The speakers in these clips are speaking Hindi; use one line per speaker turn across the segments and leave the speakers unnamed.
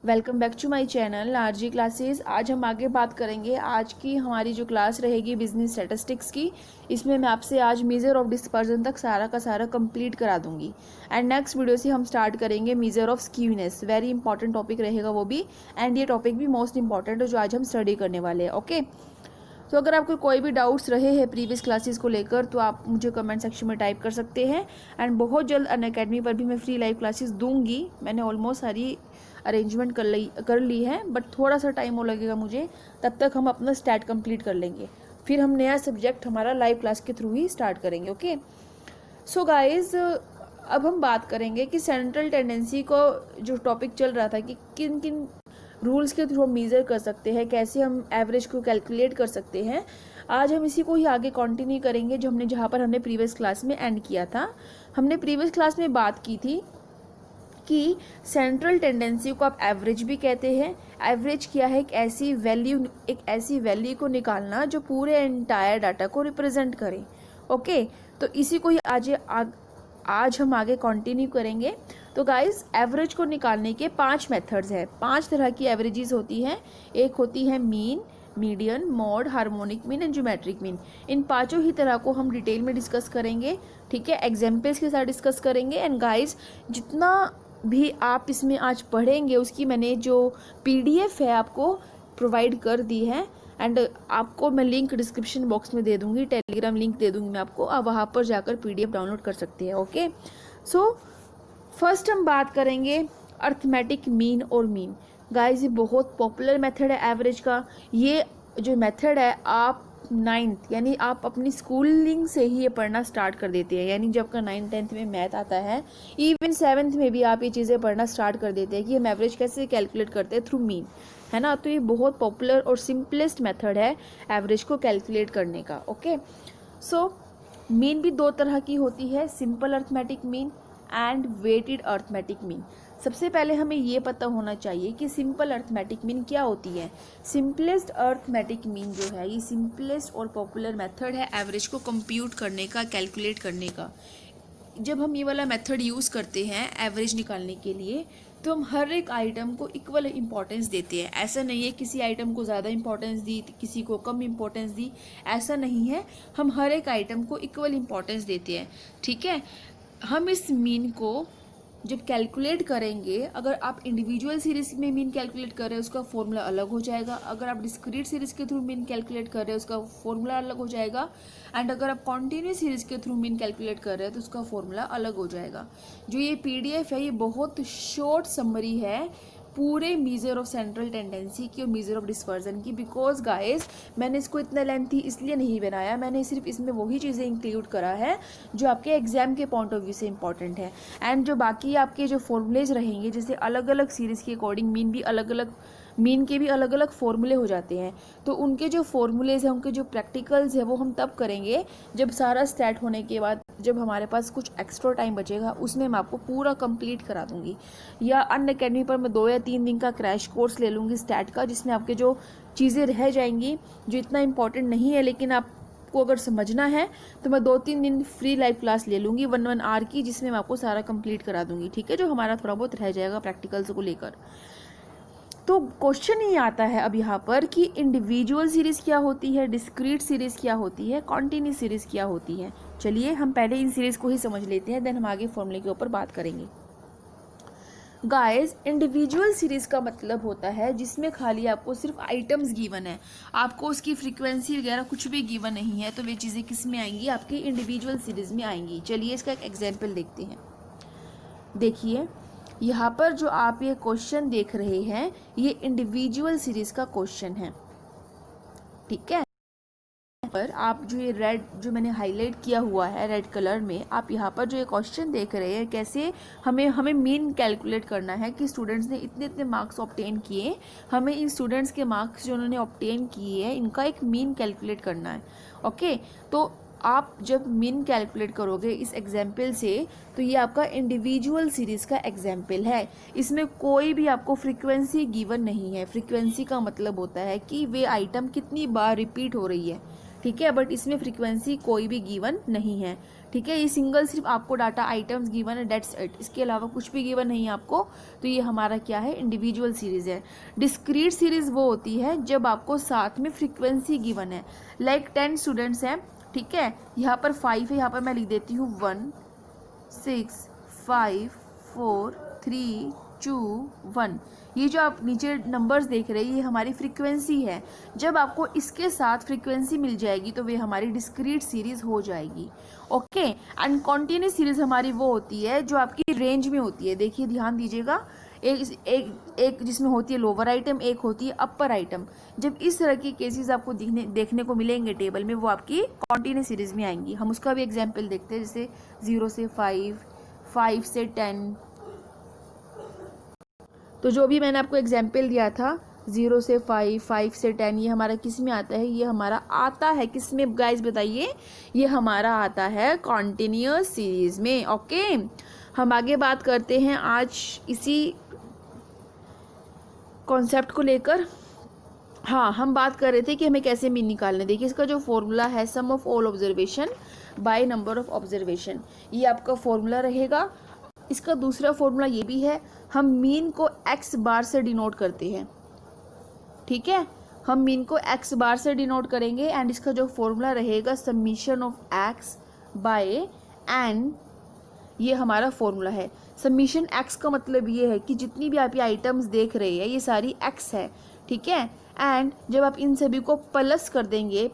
Welcome back to my channel RG classes. आज हम आगे बात करेंगे। आज की हमारी जो क्लास रहेगी बिजनेस स्टैटिस्टिक्स की, इसमें मैं आपसे आज मेजर ऑफ डिस्पर्जन तक सारा का सारा कंप्लीट करा दूंगी। एंड नेक्स्ट वीडियो से हम स्टार्ट करेंगे measure of skewness. Very important topic रहेगा वो भी, एंड ये टॉपिक भी मोस्ट इंपॉर्टेंट है जो आज हम स्टडी करने वाले हैं। ओके, तो अगर आपको कोई भी डाउट्स रहे हैं प्रीवियस क्लासेस को लेकर तो आप मुझे कमेंट सेक्शन में टाइप कर सकते हैं। एंड बहुत जल्द अनअकैडमी पर भी मैं फ्री लाइव क्लासेस दूंगी। मैंने ऑलमोस्ट सारी अरेंजमेंट कर ली है, बट थोड़ा सा टाइम और लगेगा मुझे। तब तक हम अपना स्टैट कंप्लीट कर लेंगे, फिर हम नया सब्जेक्ट हमारा लाइव क्लास के थ्रू ही स्टार्ट करेंगे। ओके, सो गाइज अब हम बात करेंगे कि सेंट्रल टेंडेंसी को जो टॉपिक चल रहा था कि किन किन रूल्स के थ्रू हम मेज़र कर सकते हैं, कैसे हम एवरेज को कैलकुलेट कर सकते हैं। आज हम इसी को ही आगे कंटिन्यू करेंगे जो जहाँ पर हमने प्रीवियस क्लास में एंड किया था। हमने प्रीवियस क्लास में बात की थी कि सेंट्रल टेंडेंसी को आप एवरेज भी कहते हैं। एवरेज क्या है? एक ऐसी वैल्यू को निकालना जो पूरे एंटायर डाटा को रिप्रेजेंट करे। ओके, तो इसी को ही आज हम आगे कंटिन्यू करेंगे। तो गाइस, एवरेज को निकालने के 5 मेथड्स हैं। 5 तरह की एवरेजेस होती हैं। एक होती है mean, median, mode, harmonic mean and geometric mean. इन पांचों ही तरह को हम डिटेल में डिस्कस करेंगे, ठीक है, एग्जाम्पल्स के साथ डिस्कस करेंगे। एंड गाइस, जितना भी आप इसमें आज पढ़ेंगे उसकी मैंने जो PDF है आपको प्रोवाइड कर दी है। एंड आपको मैं लिंक डिस्क्रिप्शन बॉक्स में दे दूंगी, टेलीग्राम लिंक दे दूंगी मैं आपको, आप वहाँ पर जाकर PDF डाउनलोड कर सकते हैं। ओके, सो फर्स्ट हम बात करेंगे अर्थमेटिक मीन और मीन। गाइस, ये बहुत पॉपुलर मेथड है एवरेज का। ये जो मेथड है आप 9th यानी आप अपनी स्कूलिंग से ही ये पढ़ना स्टार्ट कर देते हैं। यानी जब आपका 9th 10th में मैथ आता है, इवन 7th में भी आप ये चीज़ें पढ़ना स्टार्ट कर देते हैं कि हम एवरेज कैसे कैलकुलेट करते हैं थ्रू मीन, है ना। तो ये बहुत पॉपुलर और सिंपलेस्ट मेथड है एवरेज को कैलकुलेट करने का। ओके, सो मीन भी 2 तरह की होती है, simple arithmetic mean and weighted arithmetic mean. सबसे पहले हमें ये पता होना चाहिए कि सिंपल अर्थमेटिक मीन क्या होती है। सिंपलेस्ट अर्थमेटिक मीन जो है ये सिंपलेस्ट और पॉपुलर मेथड है एवरेज को कंप्यूट करने का, कैलकुलेट करने का। जब हम ये वाला मेथड यूज़ करते हैं एवरेज निकालने के लिए तो हम हर एक आइटम को इक्वल इंपॉर्टेंस देते हैं। ऐसा नहीं है किसी आइटम को ज़्यादा इंपॉर्टेंस दी, किसी को कम इंपॉर्टेंस दी, ऐसा नहीं है। हम हर एक आइटम को इक्वल इंपॉर्टेंस देते हैं, ठीक है। हम इस मीन को जब कैलकुलेट करेंगे, अगर आप इंडिविजुअल सीरीज में मीन कैलकुलेट कर रहे हैं उसका फॉर्मूला अलग हो जाएगा। अगर आप डिस्क्रीट सीरीज के थ्रू मीन कैलकुलेट कर रहे हैं उसका फॉर्मूला अलग हो जाएगा। एंड अगर आप कॉन्टिन्यूस सीरीज के थ्रू मीन कैलकुलेट कर रहे हैं तो उसका फॉर्मूला अलग हो जाएगा। जो ये PDF है ये बहुत शॉर्ट समरी है पूरे मेजर ऑफ सेंट्रल टेंडेंसी की और मेजर ऑफ डिस्पर्जन की। बिकॉज गाइस, मैंने इसको इतना लेंथी इसलिए नहीं बनाया, मैंने सिर्फ इसमें वही चीज़ें इंक्लूड करा है जो आपके एग्जाम के पॉइंट ऑफ व्यू से इंपॉर्टेंट है। एंड जो बाकी आपके जो फॉर्मूलेज रहेंगे, जैसे अलग अलग सीरीज़ के अकॉर्डिंग मीन के भी अलग अलग फॉर्मूले हो जाते हैं, तो उनके जो फॉर्मूलेज हैं, उनके जो प्रैक्टिकल्स है वो हम तब करेंगे जब सारा स्टार्ट होने के बाद, जब हमारे पास कुछ एक्स्ट्रा टाइम बचेगा उसमें मैं आपको पूरा कंप्लीट करा दूंगी। या अनअकैडमी पर मैं 2 या 3 दिन का क्रैश कोर्स ले लूँगी स्टैट का, जिसमें आपके जो चीज़ें रह जाएंगी जो इतना इंपॉर्टेंट नहीं है लेकिन आपको अगर समझना है तो मैं 2-3 दिन फ्री लाइव क्लास ले लूँगी 1-1 आवर की, जिसमें मैं आपको सारा कंप्लीट करा दूंगी, ठीक है, जो हमारा थोड़ा बहुत रह जाएगा प्रैक्टिकल्स को लेकर। तो क्वेश्चन ही आता है अब यहाँ पर कि इंडिविजुअल सीरीज़ क्या होती है, डिस्क्रीट सीरीज़ क्या होती है, कॉन्टिन्यूस सीरीज़ क्या होती है। चलिए हम पहले इन सीरीज़ को ही समझ लेते हैं, देन हम आगे फॉर्मूले के ऊपर बात करेंगे। गाइस, इंडिविजुअल सीरीज़ का मतलब होता है जिसमें खाली आपको सिर्फ आइटम्स गिवन है, आपको उसकी फ्रीक्वेंसी वगैरह कुछ भी गिवन नहीं है, तो वे चीज़ें किस में आएंगी? आपकी इंडिविजुअल सीरीज़ में आएंगी। चलिए इसका एक एग्जाम्पल देखते हैं। देखिए यहाँ पर जो आप ये क्वेश्चन देख रहे हैं ये इंडिविजुअल सीरीज का क्वेश्चन है, ठीक है। पर आप जो ये रेड जो मैंने हाईलाइट किया हुआ है रेड कलर में, आप यहाँ पर जो ये क्वेश्चन देख रहे हैं कैसे हमें मीन कैलकुलेट करना है कि स्टूडेंट्स ने इतने इतने मार्क्स ऑब्टेन किए, हमें इन स्टूडेंट्स के मार्क्स जो उन्होंने ऑब्टेन किए हैं इनका एक मीन कैलकुलेट करना है। ओके, तो आप जब मीन कैलकुलेट करोगे इस एग्जाम्पल से तो ये आपका इंडिविजुअल सीरीज़ का एग्जाम्पल है। इसमें कोई भी आपको फ्रीक्वेंसी गिवन नहीं है। फ्रीक्वेंसी का मतलब होता है कि वे आइटम कितनी बार रिपीट हो रही है, ठीक है, बट इसमें फ्रीक्वेंसी कोई भी गिवन नहीं है। ठीक है, ये सिंगल सिर्फ आपको डाटा आइटम्स गिवन है, डेट्स इट, इसके अलावा कुछ भी गिवन नहीं है आपको। तो ये हमारा क्या है, इंडिविजुअल सीरीज़ है। डिस्क्रीट सीरीज़ वो होती है जब आपको साथ में फ्रीक्वेंसी गिवन है। लाइक 10 स्टूडेंट्स हैं, ठीक है, यहाँ पर 5 है, यहाँ पर मैं लिख देती हूँ 1 6 5 4 3 2 1। ये जो आप नीचे नंबर्स देख रहे हैं ये हमारी फ्रीक्वेंसी है। जब आपको इसके साथ फ्रीक्वेंसी मिल जाएगी तो वे हमारी डिस्क्रीट सीरीज़ हो जाएगी। ओके, एंड कॉन्टिन्यूस सीरीज़ हमारी वो होती है जो आपकी रेंज में होती है। देखिए ध्यान दीजिएगा, एक जिसमें होती है लोअर आइटम, एक होती है अपर आइटम। जब इस तरह की केसेस आपको देखने को मिलेंगे टेबल में, वो आपकी कॉन्टिन्यूस सीरीज़ में आएंगी। हम उसका भी एग्जाम्पल देखते हैं, जैसे 0 से 5, 5 से 10। तो जो भी मैंने आपको एग्जाम्पल दिया था 0 से 5, 5 से 10, ये हमारा किस में आता है, ये हमारा आता है किस में गाइस बताइए, ये हमारा आता है कॉन्टिन्यूअस सीरीज में। ओके, हम आगे बात करते हैं आज इसी कॉन्सेप्ट को लेकर। हाँ, हम बात कर रहे थे कि हमें कैसे मीन निकालना है। देखिए इसका जो फॉर्मूला है, sum of all observation by number of observation, ये आपका फॉर्मूला रहेगा। इसका दूसरा फॉर्मूला ये भी है, हम मीन को एक्स बार से डिनोट करते हैं। ठीक है, हम मीन को एक्स बार से डिनोट करेंगे एंड इसका जो फॉर्मूला रहेगा summation of x by n, ये हमारा फॉर्मूला है। समीशन एक्स का मतलब ये है कि जितनी भी आप ये आइटम्स देख रहे हैं ये सारी एक्स है। ठीक है, एंड जब आप इन सभी को प्लस कर देंगे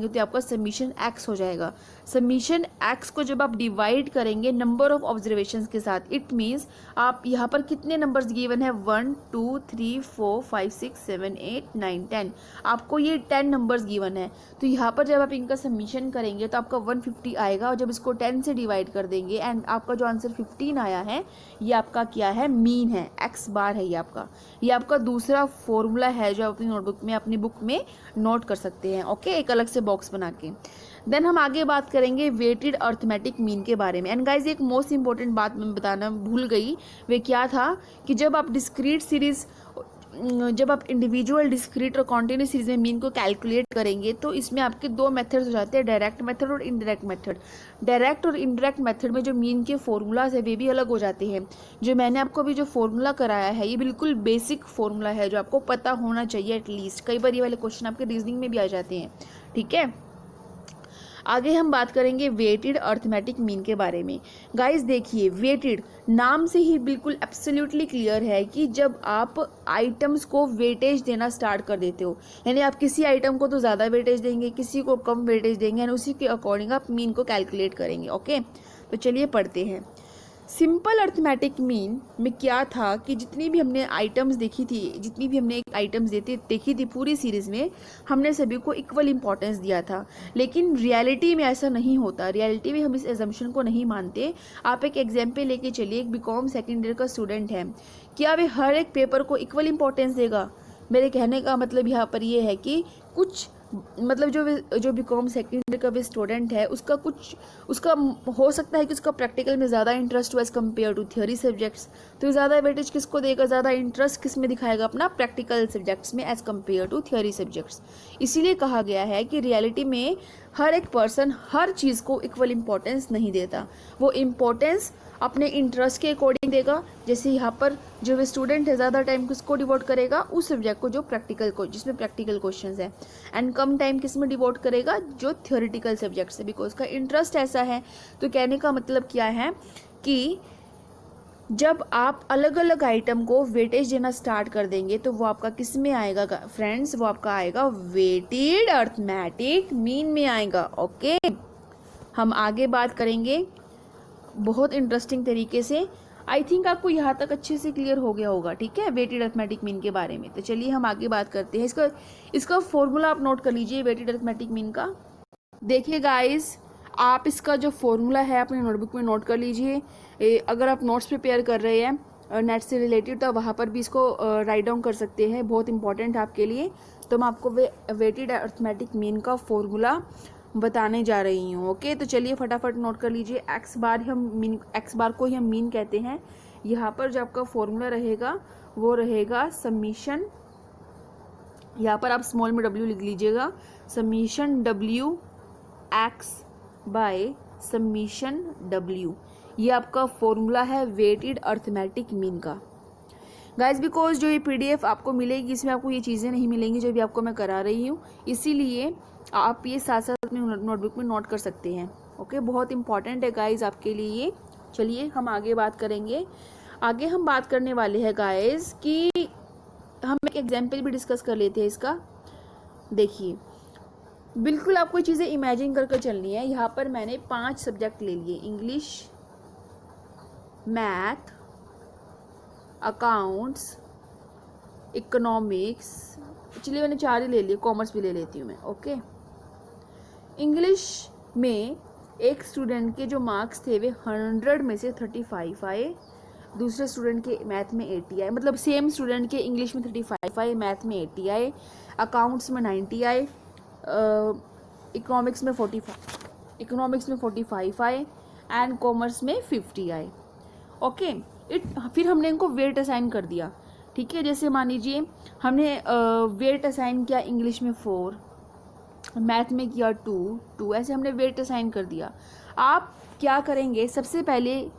तो आपका समीशन एक्स हो जाएगा। समीशन एक्स को जब आप डिवाइड करेंगे नंबर ऑफ ऑब्जर्वेशंस के साथ, इट मीन्स आप यहाँ पर कितने नंबर्स गिवन है, 1 2 3 4 5 6 7 8 9 10, आपको ये 10 नंबर्स गिवन है। तो यहाँ पर जब आप इनका समीशन करेंगे तो आपका 150 आएगा, और जब इसको 10 से डिवाइड कर देंगे एंड आपका जो आंसर 15 आया है, ये आपका क्या है, मीन है, एक्स बार है ये आपका दूसरा फॉर्मूला है जो आप अपनी नोटबुक में, अपनी बुक में नोट कर सकते हैं। ओके, एक अलग से बॉक्स बना के। देन हम आगे बात करेंगे वेटेड अर्थमेटिक मीन के बारे में। एंड गाइज एक मोस्ट इंपॉर्टेंट बात मैं बताना भूल गई, वे क्या था कि जब आप डिस्क्रीट सीरीज, जब आप इंडिविजुअल, डिस्क्रीट और कॉन्टिन्यूस सीरीज में मीन को कैलकुलेट करेंगे तो इसमें आपके दो मेथड्स हो जाते हैं, डायरेक्ट मेथड और इनडायरेक्ट मेथड। डायरेक्ट और इनडायरेक्ट मेथड में जो मीन के फॉर्मूलाज है वे भी अलग हो जाते हैं। जो मैंने आपको अभी जो फॉर्मूला कराया है ये बिल्कुल बेसिक फॉर्मूला है जो आपको पता होना चाहिए एटलीस्ट। कई बार ये वाले क्वेश्चन आपके रीजनिंग में भी आ जाते हैं। ठीक है, आगे हम बात करेंगे वेटेड अर्थमेटिक मीन के बारे में। गाइस देखिए, वेटेड नाम से ही बिल्कुल एब्सोल्युटली क्लियर है कि जब आप आइटम्स को वेटेज देना स्टार्ट कर देते हो, यानी आप किसी आइटम को तो ज़्यादा वेटेज देंगे, किसी को कम वेटेज देंगे, एंड उसी के अकॉर्डिंग आप मीन को कैलकुलेट करेंगे। ओके, तो चलिए पढ़ते हैं। सिंपल अर्थमेटिक मीन में क्या था कि जितनी भी हमने आइटम्स देखी थी, जितनी भी हमने आइटम्स देखी थी पूरी सीरीज़ में, हमने सभी को इक्वल इंपॉर्टेंस दिया था। लेकिन रियलिटी में ऐसा नहीं होता, रियलिटी में हम इस एजम्पशन को नहीं मानते। आप एक एग्जाम्पल लेके चलिए, एक बीकॉम सेकेंड ईयर का स्टूडेंट है, क्या वे हर एक पेपर को इक्वल इंपॉर्टेंस देगा? मेरे कहने का मतलब यहाँ पर ये है कि कुछ मतलब जो बीकॉम सेकेंड ईयर का भी स्टूडेंट है उसका हो सकता है कि उसका प्रैक्टिकल में ज़्यादा इंटरेस्ट हो as compare to theory subjects. तो ज़्यादा वेटेज किसको देगा, ज़्यादा इंटरेस्ट किस में दिखाएगा, अपना प्रैक्टिकल सब्जेक्ट्स में as compare to theory subjects. इसीलिए कहा गया है कि रियलिटी में हर एक पर्सन हर चीज़ को इक्वल इम्पोर्टेंस नहीं देता, वो इम्पोर्टेंस अपने इंटरेस्ट के अकॉर्डिंग देगा। जैसे यहाँ पर जो वे स्टूडेंट है ज़्यादा टाइम किसको डिवोट करेगा, उस सब्जेक्ट को जो प्रैक्टिकल को, जिसमें प्रैक्टिकल क्वेश्चंस है, एंड कम टाइम किस में डिवोट करेगा, जो थ्योरेटिकल सब्जेक्ट्स है, बिकॉज का इंटरेस्ट ऐसा है। तो कहने का मतलब क्या है कि जब आप अलग अलग आइटम को वेटेज देना स्टार्ट कर देंगे तो वो आपका किस में आएगा फ्रेंड्स, वो आपका आएगा वेटेड अर्थमेटिक मीन में आएगा। ओके, हम आगे बात करेंगे बहुत इंटरेस्टिंग तरीके से। आई थिंक आपको यहाँ तक अच्छे से क्लियर हो गया होगा। ठीक है, वेटेड अर्थमेटिक मीन के बारे में। तो चलिए हम आगे बात करते हैं। इसका फॉर्मूला आप नोट कर लीजिए वेटेड अर्थमेटिक मीन का। देखिए गाइस, आप इसका जो फॉर्मूला है अपनी नोटबुक में नोट कर लीजिए। अगर आप नोट्स प्रिपेयर कर रहे हैं नेट से रिलेटेड तो वहाँ पर भी इसको राइट डाउन कर सकते हैं, बहुत इंपॉर्टेंट है आपके लिए। तो मैं आपको वेटेड अर्थमेटिक मीन का फॉर्मूला बताने जा रही हूँ। ओके, तो चलिए फटाफट नोट कर लीजिए। एक्स बार को ही हम मीन कहते हैं। यहाँ पर जो आपका फॉर्मूला रहेगा वो रहेगा समीशन यहाँ पर आप स्मॉल में w लिख लीजिएगा, summation w x bye summation w, ये आपका फॉर्मूला है वेटेड अर्थमेटिक मीन का। गाइज बिकॉज जो ये PDF आपको मिलेगी इसमें आपको ये चीज़ें नहीं मिलेंगी जो भी आपको मैं करा रही हूँ, इसीलिए आप ये साथ साथ अपने नोटबुक में नोट कर सकते हैं। ओके, बहुत इंपॉर्टेंट है गाइज आपके लिए ये। चलिए हम आगे बात करेंगे। आगे हम बात करने वाले हैं गाइज कि हम एक एग्जाम्पल भी डिस्कस कर लेते हैं इसका। देखिए, बिल्कुल आपको ये चीज़ें इमेजिन करके चलनी है। यहाँ पर मैंने 5 सब्जेक्ट ले लिए, इंग्लिश, मैथ, अकाउंट्स, इकोनॉमिक्स, चलिए मैंने 4 ही ले लिए, कॉमर्स भी ले लेती हूँ मैं। ओके, इंग्लिश में एक स्टूडेंट के जो मार्क्स थे वे 100 में से 35 आए, दूसरे स्टूडेंट के मैथ में 80 आए, मतलब सेम स्टूडेंट के इंग्लिश में 35 आए, मैथ में 80 आए, अकाउंट्स में 90 आए, इकोनॉमिक्स में 45 आए एंड कॉमर्स में 50 आए। ओके, फिर हमने इनको वेट असाइन कर दिया। ठीक है, जैसे मान लीजिए हमने वेट असाइन किया, इंग्लिश में 4, मैथ में किया 2, ऐसे हमने वेट असाइन कर दिया। आप क्या करेंगे, सबसे पहले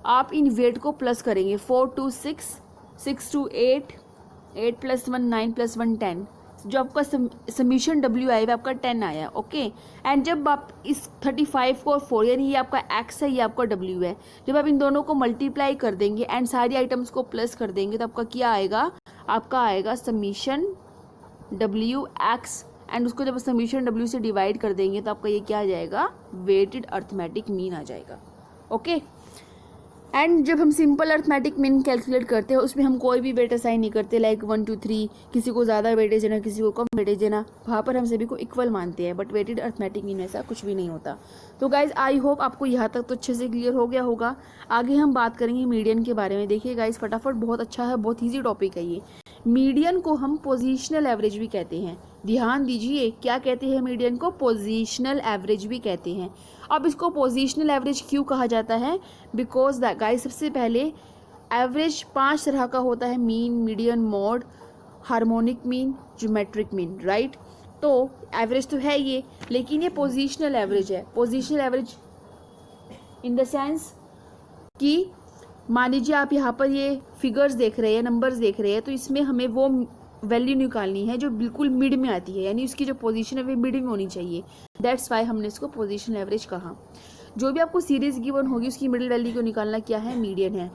आप इन वेट को प्लस करेंगे, 4 2 6, 6 2 8, 8 + 1 9 + 1 10, जो आपका समीशन W आया वो आपका 10 आया। ओके, एंड जब आप इस 35 को और 4, यानी ये आपका X है, ये आपका W है, जब आप इन दोनों को मल्टीप्लाई कर देंगे एंड सारी आइटम्स को प्लस कर देंगे तो आपका क्या आएगा, आपका आएगा समीशन W X, एंड उसको जब समीशन W से डिवाइड कर देंगे तो आपका ये क्या आ जाएगा, वेटेड अर्थमेटिक मीन आ जाएगा। ओके, एंड जब हम सिंपल अर्थमेटिक मीन कैलकुलेट करते हैं उसमें हम कोई भी वेट असाइन नहीं करते, लाइक 1 2 3, किसी को ज़्यादा वेटेज देना किसी को कम वेटेज देना, वहाँ पर हम सभी को इक्वल मानते हैं। बट वेटेड अर्थमेटिक मीन ऐसा कुछ भी नहीं होता। तो गाइज आई होप आपको यहाँ तक तो अच्छे से क्लियर हो गया होगा। आगे हम बात करेंगे मीडियन के बारे में। देखिए गाइज फटाफट, बहुत अच्छा है, बहुत ईजी टॉपिक है ये। मीडियन को हम पोजिशनल एवरेज भी कहते हैं। ध्यान दीजिए, क्या कहते हैं मीडियन को, पोजिशनल एवरेज भी कहते हैं। अब इसको पोजिशनल एवरेज क्यों कहा जाता है, बिकॉज द गाइस सबसे पहले एवरेज 5 तरह का होता है, mean, median, mode, harmonic mean, geometric mean, right. तो एवरेज तो है ये, लेकिन ये पोजिशनल एवरेज है। Positional average in the sense कि मान लीजिए आप यहाँ पर ये फिगर्स देख रहे हैं, नंबर्स देख रहे हैं, तो इसमें हमें वो वैल्यू निकालनी है जो बिल्कुल मिड में आती है, यानी उसकी जो पोजीशन है वो मिड में होनी चाहिए। दैट्स वाई हमने इसको पोजीशनल एवरेज कहा। जो भी आपको सीरीज गिवन होगी उसकी मिडिल वैल्यू को निकालना क्या है, मीडियन है।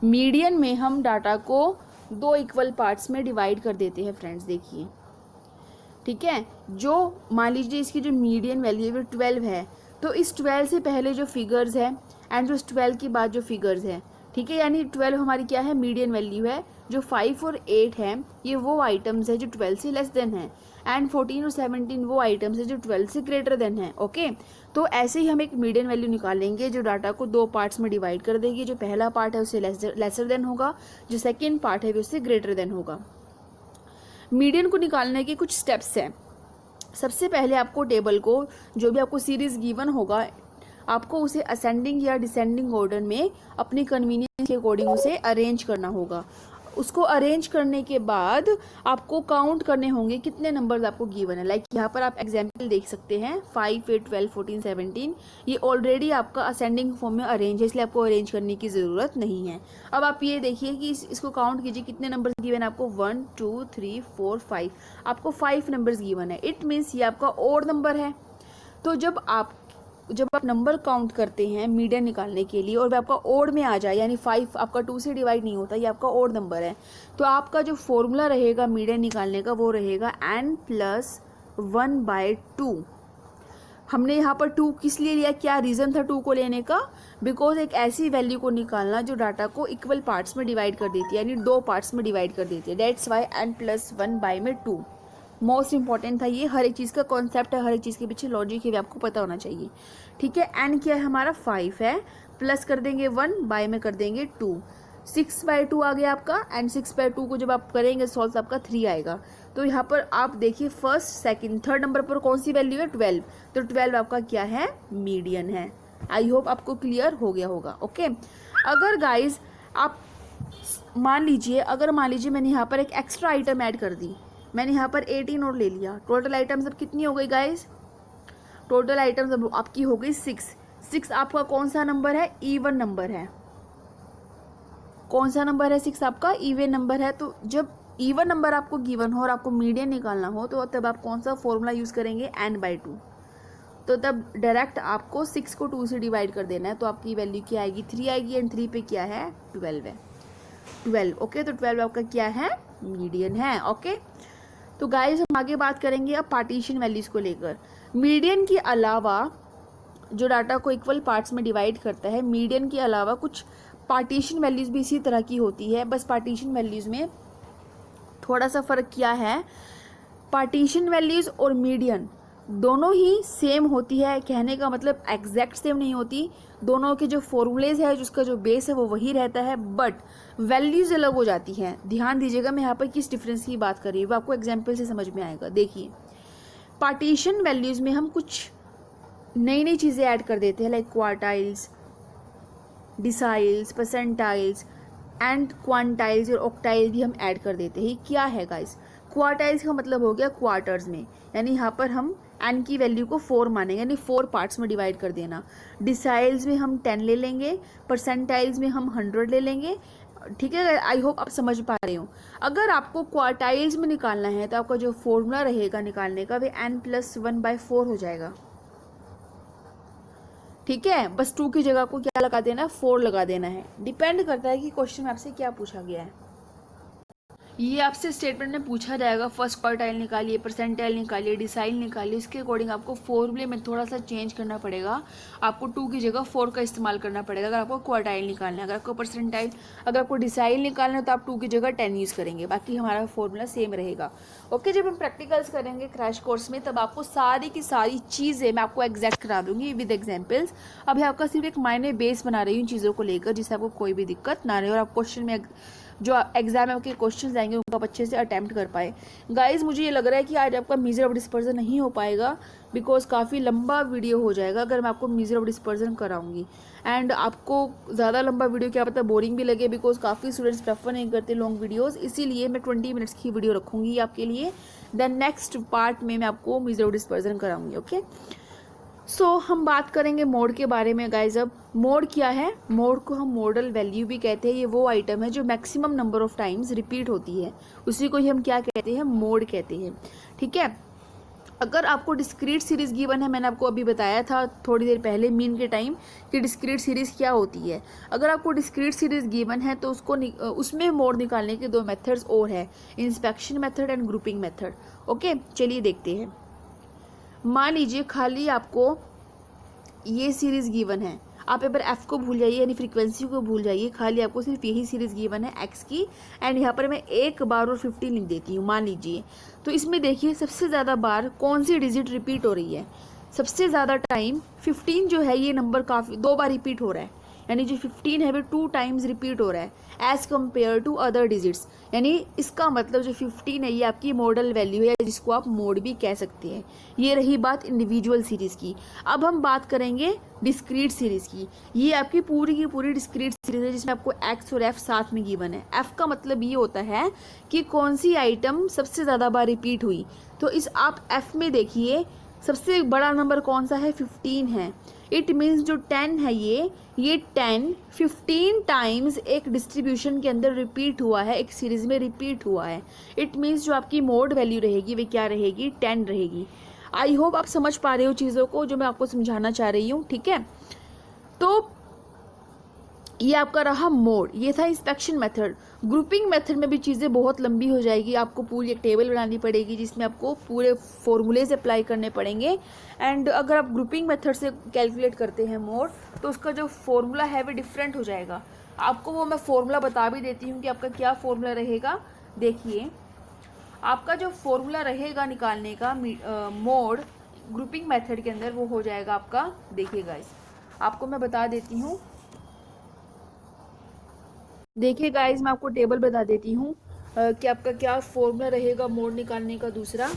मीडियन में हम डाटा को 2 इक्वल पार्ट्स में डिवाइड कर देते हैं फ्रेंड्स। देखिए, ठीक है, जो मान लीजिए इसकी जो मीडियन वैल्यू है वो 12 है, तो इस 12 से पहले जो फिगर्स है एंड जो 12 के बाद जो फिगर्स है, ठीक है, यानी 12 हमारी क्या है, मीडियन वैल्यू है। जो 5 और 8 है ये वो आइटम्स है जो 12 से लेस देन है, एंड 14 और 17 वो आइटम्स है जो 12 से ग्रेटर देन है। ओके, तो ऐसे ही हम एक मीडियन वैल्यू निकालेंगे जो डाटा को 2 पार्ट्स में डिवाइड कर देगी। जो पहला पार्ट है उससे लेसर देन होगा, जो सेकेंड पार्ट है वो उससे ग्रेटर देन होगा। मीडियन को निकालने के कुछ स्टेप्स हैं। सबसे पहले आपको टेबल को, जो भी आपको सीरीज गिवन होगा, आपको उसे असेंडिंग या डिसेंडिंग ऑर्डर में अपनी कन्वीनियंस के अकॉर्डिंग उसे अरेंज करना होगा। उसको अरेंज करने के बाद आपको काउंट करने होंगे कितने नंबर्स आपको गिवन है। लाइक यहाँ पर आप एग्जांपल देख सकते हैं 5 8 12 14 17, ये ऑलरेडी आपका असेंडिंग फॉर्म में अरेंज है, इसलिए आपको अरेंज करने की ज़रूरत नहीं है। अब आप ये देखिए कि इसको काउंट कीजिए कितने नंबर्स गिवन है आपको, 1 2 3 4 5, आपको 5 नंबर्स गिवन है। इट मीन्स ये आपका ओड नंबर है। तो जब आप नंबर काउंट करते हैं मीडियन निकालने के लिए और वह आपका ओड में आ जाए, यानी 5 आपका 2 से डिवाइड नहीं होता, ये आपका ओड नंबर है, तो आपका जो फॉर्मूला रहेगा मीडियन निकालने का वो रहेगा n+1/2। हमने यहाँ पर 2 किस लिए लिया, क्या रीज़न था 2 को लेने का, बिकॉज एक ऐसी वैल्यू को निकालना जो डाटा को इक्वल पार्ट्स में डिवाइड कर देती है, यानी 2 पार्ट्स में डिवाइड कर देती है। That's why n+1/2 most important था। ये हर एक चीज़ का कॉन्सेप्ट है, हर एक चीज़ के पीछे लॉजिक है, आपको पता होना चाहिए। ठीक है, एन क्या है हमारा 5 है, प्लस कर देंगे 1, बाय में कर देंगे 2, 6/2 आ गया आपका, एंड 6/2 को जब आप करेंगे सॉल्व आपका 3 आएगा। तो यहाँ पर आप देखिए फर्स्ट सेकंड थर्ड नंबर पर कौन सी वैल्यू है, 12, तो 12 आपका क्या है, मीडियन है। आई होप आपको क्लियर हो गया होगा। ओके, अगर गाइज आप मान लीजिए, अगर मान लीजिए मैंने यहाँ पर एक एक्स्ट्रा आइटम ऐड कर दी, मैंने यहाँ पर 18 और ले लिया, टोटल आइटम्स अब कितनी हो गई गाइस? टोटल आइटम्स अब आपकी हो गई 6। 6 आपका कौन सा नंबर है? इवन नंबर है। कौन सा नंबर है? 6 आपका इवन नंबर है। तो जब इवन नंबर आपको गिवन हो और आपको मीडियन निकालना हो तो तब आप कौन सा फॉर्मूला यूज़ करेंगे? n/2। तो तब डायरेक्ट आपको 6 को 2 से डिवाइड कर देना है, तो आपकी वैल्यू क्या आएगी? 3 आएगी, एंड 3 पे क्या है? 12 है। 12, ओके। तो 12 आपका क्या है? मीडियन है, ओके। तो गाइस हम आगे बात करेंगे अब पार्टीशन वैल्यूज को लेकर। मीडियन के अलावा जो डाटा को इक्वल पार्ट्स में डिवाइड करता है, मीडियन के अलावा कुछ पार्टीशन वैल्यूज भी इसी तरह की होती है, बस पार्टीशन वैल्यूज में थोड़ा सा फ़र्क क्या है? पार्टीशन वैल्यूज और मीडियन दोनों ही सेम होती है, कहने का मतलब एग्जैक्ट सेम नहीं होती, दोनों के जो फॉर्मूलेज है, जिसका जो बेस है वो वही रहता है, बट वैल्यूज अलग हो जाती हैं। ध्यान दीजिएगा मैं यहाँ पर किस डिफरेंस की बात कर रही हूँ, वो आपको एग्जाम्पल से समझ में आएगा। देखिए, पार्टीशन वैल्यूज में हम कुछ नई नई चीज़ें ऐड कर देते हैं, like quartiles, deciles, percentiles and quantiles और ऑक्टाइल भी हम ऐड कर देते हैं। क्या है गाइस? क्वार्टाइल्स का मतलब हो गया क्वार्टर्स में, यानी यहाँ पर हम n की वैल्यू को 4 मानेंगे, यानी 4 पार्ट्स में डिवाइड कर देना। डिसाइल्स में हम 10 ले लेंगे, परसेंटाइल्स में हम 100 ले लेंगे, ठीक है। आई होप आप समझ पा रहे हो। अगर आपको क्वार्टाइल्स में निकालना है तो आपका जो फॉर्मूला रहेगा निकालने का वे n+1/4 हो जाएगा, ठीक है। बस 2 की जगह को क्या लगा देना है? 4 लगा देना है। डिपेंड करता है कि क्वेश्चन में आपसे क्या पूछा गया है। ये आपसे स्टेटमेंट में पूछा जाएगा, फर्स्ट क्वार्टाइल निकालिए, परसेंटाइल निकालिए, डिसाइल निकालिए, इसके अकॉर्डिंग आपको फॉर्मूले में थोड़ा सा चेंज करना पड़ेगा। आपको 2 की जगह 4 का इस्तेमाल करना पड़ेगा अगर आपको क्वार्टाइल निकालना है। अगर आपको परसेंटाइल, अगर आपको डिसाइल निकालना है तो आप 2 की जगह 10 यूज़ करेंगे, बाकी हमारा फॉर्मूला सेम रहेगा, ओके। जब हम प्रैक्टिकल्स करेंगे क्रैश कोर्स में तब आपको सारी की सारी चीज़ें मैं आपको एग्जैक्ट करा दूंगी विद एग्जाम्पल्स। अभी आपका सिर्फ एक मायने बेस बना रही हूँ चीज़ों को लेकर, जिससे आपको कोई भी दिक्कत ना रहे और आप क्वेश्चन में जो एग्जाम में आपके क्वेश्चंस आएंगे उनको आप अच्छे से अटैम्प्ट कर पाए। गाइस मुझे ये लग रहा है कि आज आपका मेजर ऑफ डिस्पर्जन नहीं हो पाएगा, बिकॉज काफ़ी लंबा वीडियो हो जाएगा अगर मैं आपको मेजर ऑफ डिस्पर्जन कराऊंगी। एंड आपको ज़्यादा लंबा वीडियो क्या पता बोरिंग भी लगे, बिकॉज काफ़ी स्टूडेंट्स प्रेफर नहीं करते लॉन्ग वीडियोज़, इसीलिए मैं 20 मिनट्स की वीडियो रखूँगी आपके लिए। देन नेक्स्ट पार्ट में मैं आपको मेजर ऑफ डिस्पर्जन कराऊँगी, ओके। सो हम बात करेंगे मोड के बारे में गाइज। अब मोड क्या है? मोड को हम मॉडल वैल्यू भी कहते हैं। ये वो आइटम है जो maximum number of times repeat होती है, उसी को ही हम क्या कहते हैं? मोड कहते हैं, ठीक है। अगर आपको डिस्क्रीट सीरीज गिवन है, मैंने आपको अभी बताया था थोड़ी देर पहले मीन के टाइम कि डिस्क्रीट सीरीज क्या होती है। अगर आपको डिस्क्रीट सीरीज गिवन है तो उसमें मोड निकालने के 2 मेथड्स और है, inspection method and grouping method, okay. चलिए देखते हैं। मान लीजिए खाली आपको ये सीरीज़ गिवन है, आप एक बार एफ को भूल जाइए, यानी फ्रीक्वेंसी को भूल जाइए, खाली आपको सिर्फ यही सीरीज़ गिवन है एक्स की। एंड यहाँ पर मैं 1 बार और 15 लिख देती हूँ मान लीजिए। तो इसमें देखिए सबसे ज़्यादा बार कौन सी डिजिट रिपीट हो रही है? सबसे ज़्यादा टाइम 15 जो है, ये नंबर काफ़ी 2 बार रिपीट हो रहा है, यानी जो 15 है वो 2 टाइम्स रिपीट हो रहा है as compare to other digits. यानी इसका मतलब जो 15 है ये आपकी मॉडल वैल्यू है, जिसको आप मोड भी कह सकते हैं। ये रही बात इंडिविजुअल सीरीज़ की। अब हम बात करेंगे डिस्क्रीट सीरीज़ की। ये आपकी पूरी की पूरी डिस्क्रीट सीरीज़ है, जिसमें आपको एक्स और एफ साथ में गिवन है। एफ का मतलब ये होता है कि कौन सी आइटम सबसे ज़्यादा बार रिपीट हुई। तो इस आप एफ में देखिए सबसे बड़ा नंबर कौन सा है? 15 है। इट मीन्स जो 10 है ये 10 15 टाइम्स एक डिस्ट्रीब्यूशन के अंदर रिपीट हुआ है, एक सीरीज में रिपीट हुआ है। इट मीन्स जो आपकी मोड वैल्यू रहेगी वे क्या रहेगी? 10 रहेगी। आई होप आप समझ पा रहे हो चीज़ों को जो मैं आपको समझाना चाह रही हूँ, ठीक है। तो ये आपका रहा मोड, ये था इंस्पेक्शन मेथड। ग्रुपिंग मेथड में भी चीज़ें बहुत लंबी हो जाएगी, आपको पूरी एक टेबल बनानी पड़ेगी जिसमें आपको पूरे फॉर्मूलेज अप्लाई करने पड़ेंगे। एंड अगर आप ग्रुपिंग मेथड से कैलकुलेट करते हैं मोड तो उसका जो फॉर्मूला है वो डिफरेंट हो जाएगा। आपको वो मैं फॉर्मूला बता भी देती हूँ कि आपका क्या फॉर्मूला रहेगा। देखिए आपका जो फॉर्मूला रहेगा निकालने का मोड ग्रुपिंग मेथड के अंदर वो हो जाएगा आपका, देखिए गाइस आपको मैं बता देती हूँ। देखिए गाइस मैं आपको टेबल बता देती हूँ कि आपका क्या फॉर्मूला रहेगा मोड निकालने का दूसरा।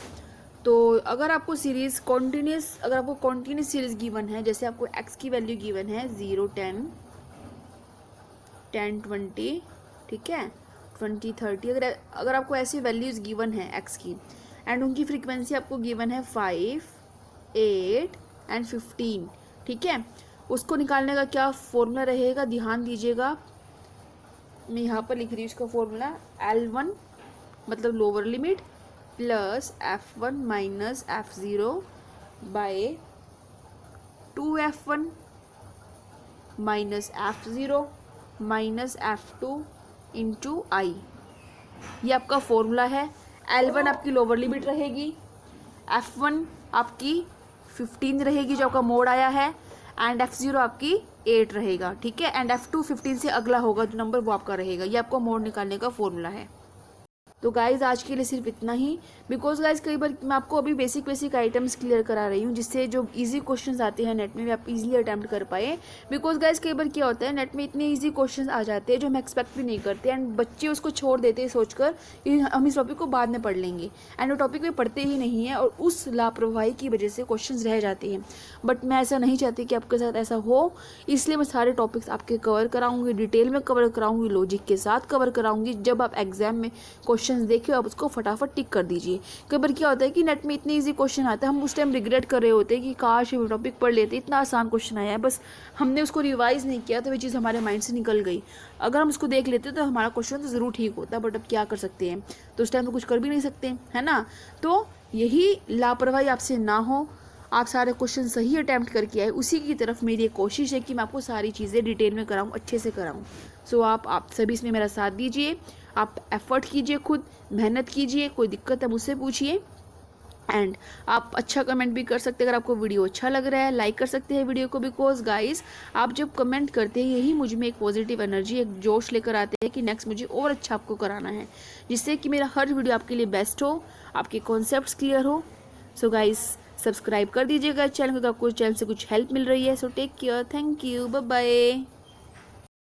तो अगर आपको सीरीज़ कॉन्टीन्यूस, अगर आपको कॉन्टीन्यूस सीरीज़ गिवन है, जैसे आपको एक्स की वैल्यू गिवन है 0 10 10 20, ठीक है, 20, 30, अगर आपको ऐसी वैल्यूज़ गिवन है एक्स की एंड उनकी फ्रीक्वेंसी आपको गिवन है 5, 8 एंड 15, ठीक है, उसको निकालने का क्या फॉर्मूला रहेगा, ध्यान दीजिएगा। मैं यहाँ पर लिख रही हूँ इसका फॉर्मूला, L1 मतलब lower limit plus F1 minus F0 by 2F1 minus F0 minus F2 into I. ये आपका फॉर्मूला है। L1 आपकी लोअर लिमिट रहेगी, F1 आपकी 15 रहेगी जो आपका मोड आया है, एंड F0 आपकी 8 रहेगा, ठीक है, एंड F2 15 से अगला होगा जो नंबर वो आपका रहेगा। ये आपको मोड निकालने का फॉर्मूला है। तो गाइज आज के लिए सिर्फ इतना ही, बिकॉज गाइज कई बार मैं आपको अभी बेसिक आइटम्स क्लियर करा रही हूँ जिससे जो इजी क्वेश्चंस आते हैं नेट में भी आप इजीली अटैम्प्ट कर पाए। बिकॉज गाइज कई बार क्या होता है, नेट में इतने इजी क्वेश्चंस आ जाते हैं जो हम एक्सपेक्ट भी नहीं करते एंड बच्चे उसको छोड़ देते हैं सोचकर हम इस टॉपिक को बाद में पढ़ लेंगे, एंड वो टॉपिक में पढ़ते ही नहीं है और उस लापरवाही की वजह से क्वेश्चन रह जाते हैं। बट मैं ऐसा नहीं चाहती कि आपके साथ ऐसा हो, इसलिए मैं सारे टॉपिक्स आपके कवर कराऊंगी, डिटेल में कवर कराऊंगी, लॉजिक के साथ कवर कराऊंगी। जब आप एग्जाम में क्वेश्चन देखिए आप उसको फटाफट टिक कर दीजिए। कई बार क्या होता है कि नेट में इतने इजी क्वेश्चन आता है, हम उस टाइम रिग्रेट कर रहे होते हैं कि काश ये टॉपिक पढ़ लेते, इतना आसान क्वेश्चन आया है, बस हमने उसको रिवाइज नहीं किया तो वो चीज़ हमारे माइंड से निकल गई। अगर हम उसको देख लेते तो हमारा क्वेश्चन तो ज़रूर ठीक होता, बट अब क्या कर सकते हैं, तो उस टाइम तो कुछ कर भी नहीं सकते, है ना। तो यही लापरवाही आपसे ना हो, आप सारे क्वेश्चन सही अटैम्प्ट करके आए, उसी की तरफ मेरी एक कोशिश है कि मैं आपको सारी चीज़ें डिटेल में कराऊँ, अच्छे से कराऊँ। सो आप सभी इसमें मेरा साथ दीजिए, आप एफर्ट कीजिए, खुद मेहनत कीजिए, कोई दिक्कत है मुझसे पूछिए, एंड आप अच्छा कमेंट भी कर सकते हैं। अगर आपको वीडियो अच्छा लग रहा है लाइक कर सकते हैं वीडियो को, बिकॉज गाइस आप जब कमेंट करते हैं यही मुझ में एक पॉजिटिव एनर्जी, एक जोश लेकर आते हैं कि नेक्स्ट मुझे और अच्छा आपको कराना है, जिससे कि मेरा हर वीडियो आपके लिए बेस्ट हो, आपके कॉन्सेप्ट्स क्लियर हो। सो गाइस सब्सक्राइब कर दीजिएगा चैनल को, आपको चैनल से कुछ हेल्प मिल रही है। So take care, thank you, bye bye.